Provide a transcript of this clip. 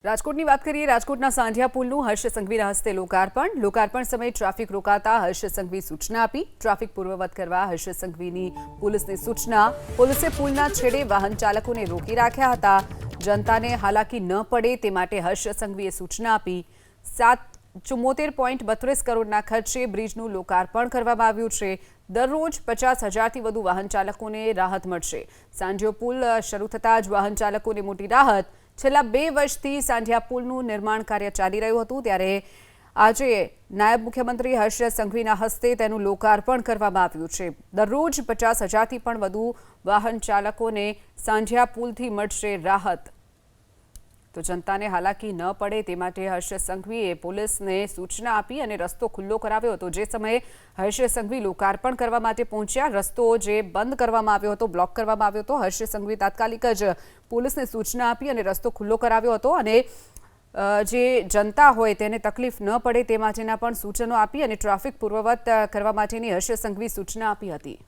રાજકોટની વાત કરીએ। રાજકોટના સાંઢિયા પુલનું હર્ષ સંઘવીના હસ્તે લોકાર્પણ સમયે ટ્રાફિક રોકાતા હર્ષ સંઘવી સૂચના આપી। ટ્રાફિક પૂર્વવત કરવા હર્ષ સંઘવીની પોલીસને સૂચના। પોલીસે પુલના છેડે વાહન ચાલકોને રોકી રાખ્યા હતા। જનતાને હાલાકી ન પડે તે માટે હર્ષ સંઘવીએ સૂચના આપી। 74.32 કરોડના ખર્ચે બ્રિજનું લોકાર્પણ કરવામાં આવ્યું છે। દરરોજ 50,000થી વધુ વાહન ચાલકોને રાહત મળશે। સાંઢિયો પુલ શરૂ થતાં જ વાહન ચાલકોને મોટી રાહત। છેલ્લા 2 વર્ષથી સાંઢિયા પુલનું નિર્માણ કાર્ય ચાલી રહ્યું હતું, ત્યારે આજે નાયબ મુખ્યમંત્રી હર્ષ સંઘવીના હસ્તે તેનું લોકાર્પણ કરવામાં આવ્યું છે। દરરોજ 50,000થી પણ વધુ વાહન ચાલકોને સાંઢિયા પુલથી મળશે રાહત। તો જનતાને હાલાકી ન પડે તે માટે હર્ષ સંઘવીએ પોલીસને સૂચના આપી અને રસ્તો ખુલ્લો કરાવ્યો હતો। જે સમયે હર્ષ સંઘવી લોકાર્પણ કરવા માટે પહોંચ્યા, રસ્તો જે બંધ કરવામાં આવ્યો હતો, બ્લોક કરવામાં આવ્યો હતો, હર્ષ સંઘવી તાત્કાલિક જ પોલીસને સૂચના આપી અને રસ્તો ખુલ્લો કરાવ્યો હતો અને જે જનતા હોય તેને તકલીફ ન પડે તે માટેના પણ સૂચનો આપી અને ટ્રાફિક પૂર્વવત કરવા માટેની હર્ષ સંઘવી સૂચના આપી હતી।